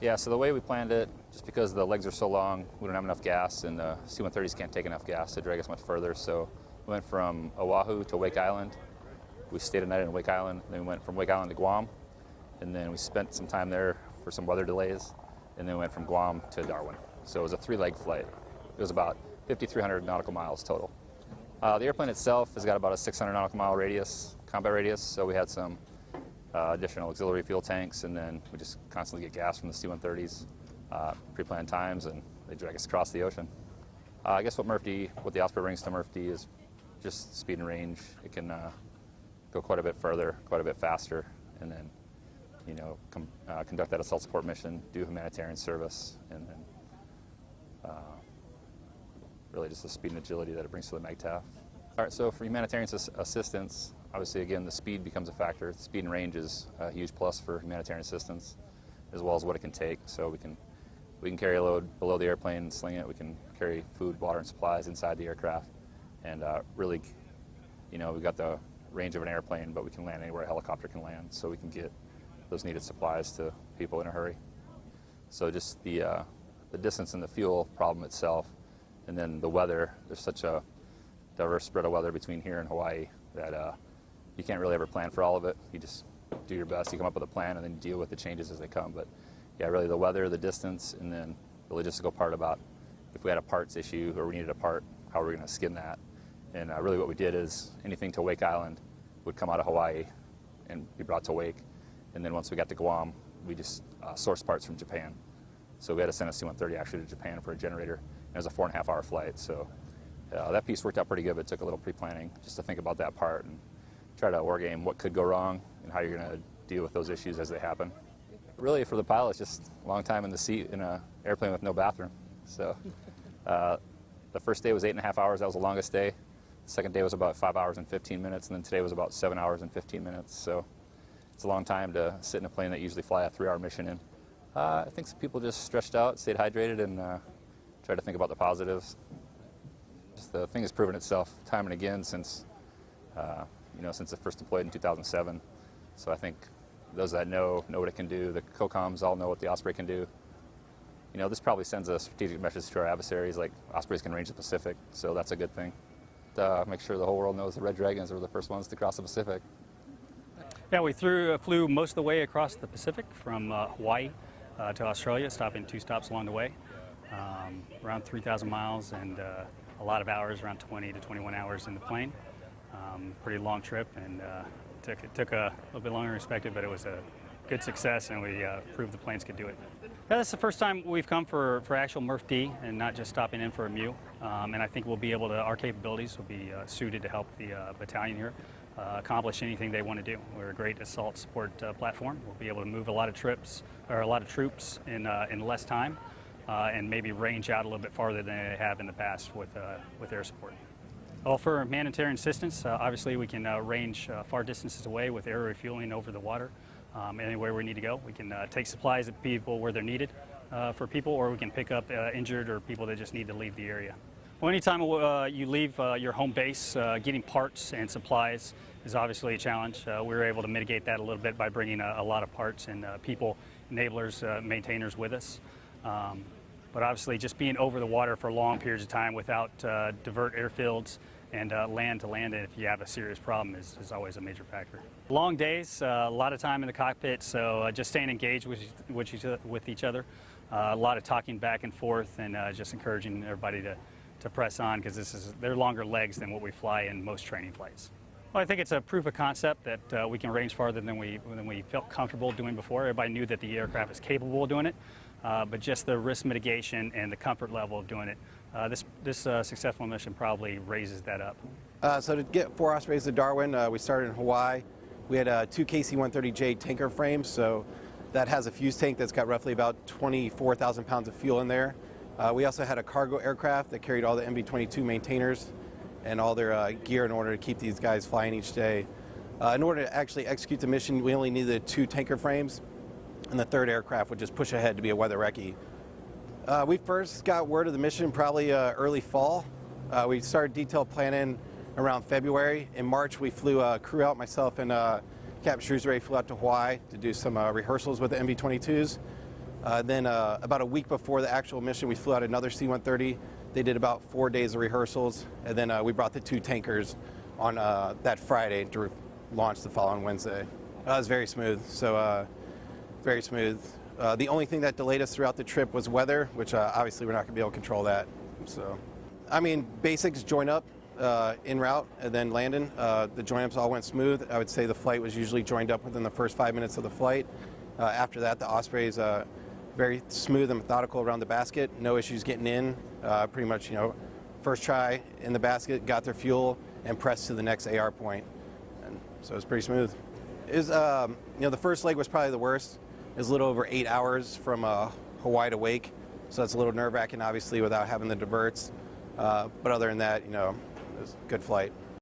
Yeah, so the way we planned it, just because the legs are so long, we don't have enough gas, and the C-130s can't take enough gas to drag us much further. So we went from Oahu to Wake Island. We stayed a night in Wake Island. Then we went from Wake Island to Guam, and then we spent some time there for some weather delays, and then we went from Guam to Darwin. So it was a 3-leg flight. It was about 5,300 nautical miles total. The airplane itself has got about a 600 nautical mile radius, combat radius, so we had some additional auxiliary fuel tanks, and then we just constantly get gas from the C-130s, pre-planned times, and they drag us across the ocean. I guess what the Osprey brings to MRFD is just speed and range. It can go quite a bit further, quite a bit faster, and then, you know, conduct that assault support mission, do humanitarian service, and then really just the speed and agility that it brings to the MAGTF. All right, so for humanitarian assistance, obviously, again, the speed becomes a factor. Speed and range is a huge plus for humanitarian assistance, as well as what it can take. So we can carry a load below the airplane and sling it. We can carry food, water, and supplies inside the aircraft. And really, you know, we've got the range of an airplane, but we can land anywhere a helicopter can land, so we can get those needed supplies to people in a hurry. So just the distance and the fuel problem itself, and then the weather. There's such a diverse spread of weather between here and Hawaii that you can't really ever plan for all of it. You just do your best. You come up with a plan and then deal with the changes as they come. But yeah, really the weather, the distance, and then the logistical part about if we had a parts issue or we needed a part, how we're going to skin that. And really what we did is anything to Wake Island would come out of Hawaii and be brought to Wake. And then once we got to Guam, we just sourced parts from Japan. So we had to send a C-130 actually to Japan for a generator. It was a 4.5-hour flight. So that piece worked out pretty good, but it took a little pre-planning just to think about that part and try to war game what could go wrong and how you're going to deal with those issues as they happen. Really, for the pilot, it's just a long time in the seat in an airplane with no bathroom. So the first day was 8.5 hours. That was the longest day. The second day was about 5 hours and 15 minutes, and then today was about 7 hours and 15 minutes. So it's a long time to sit in a plane that usually fly a 3-hour mission in. I think some people just stretched out, stayed hydrated, and tried to think about the positives. Just the thing has proven itself time and again since since it first deployed in 2007. So I think those that know what it can do. The COCOMs all know what the Osprey can do. You know, this probably sends a strategic message to our adversaries, like Ospreys can range the Pacific, so that's a good thing. Make sure the whole world knows the Red Dragons were the first ones to cross the Pacific. Yeah, we flew most of the way across the Pacific from Hawaii to Australia, stopping 2 stops along the way, around 3,000 miles and a lot of hours, around 20 to 21 hours in the plane. Pretty long trip, and it took a little bit longer than expected, but it was a good success, and we proved the planes could do it. Yeah, that's the first time we've come for actual MRFD and not just stopping in for a MEU, and I think we'll be able to, our capabilities will be suited to help the battalion here accomplish anything they want to do. We're a great assault support platform. We'll be able to move a lot of troops in less time and maybe range out a little bit farther than they have in the past with air support. Well, for humanitarian assistance, obviously we can range far distances away with air refueling over the water. Anywhere we need to go. We can take supplies to people where they're needed for people, or we can pick up injured or people that just need to leave the area. Well, anytime you leave your home base, getting parts and supplies is obviously a challenge. We were able to mitigate that a little bit by bringing a lot of parts and people, enablers, maintainers with us. But obviously just being over the water for long periods of time without divert airfields and land to land, and if you have a serious problem, is always a major factor. Long days, a lot of time in the cockpit, so just staying engaged with each other. A lot of talking back and forth, and just encouraging everybody to press on, because they're longer legs than what we fly in most training flights. Well, I think it's a proof of concept that we can range farther than we felt comfortable doing before. Everybody knew that the aircraft is capable of doing it, but just the risk mitigation and the comfort level of doing it. This successful mission probably raises that up. So to get 4 Ospreys to Darwin, we started in Hawaii. We had 2 KC-130J tanker frames, so that has a fuse tank that's got roughly about 24,000 pounds of fuel in there. We also had a cargo aircraft that carried all the MV-22 maintainers and all their gear in order to keep these guys flying each day. In order to actually execute the mission, we only needed 2 tanker frames, and the 3rd aircraft would just push ahead to be a weather recce. We first got word of the mission probably early fall. We started detailed planning around February. In March, we flew a crew out, myself and Captain Shrewsbury flew out to Hawaii to do some rehearsals with the MV-22s. Then about a week before the actual mission, we flew out another C-130. They did about 4 days of rehearsals, and then we brought the 2 tankers on that Friday to launch the following Wednesday. It was very smooth, so very smooth. The only thing that delayed us throughout the trip was weather, which obviously we're not going to be able to control that. So, I mean, basics, join up en route and then landing. The join ups all went smooth. I would say the flight was usually joined up within the first 5 minutes of the flight. After that, the Ospreys very smooth and methodical around the basket. No issues getting in. Pretty much, first try in the basket, got their fuel, and pressed to the next AR point. And so it was pretty smooth. It was, the first leg was probably the worst. It was a little over 8 hours from Hawaii to Wake, so that's a little nerve-wracking, obviously, without having the diverts. But other than that, it was a good flight.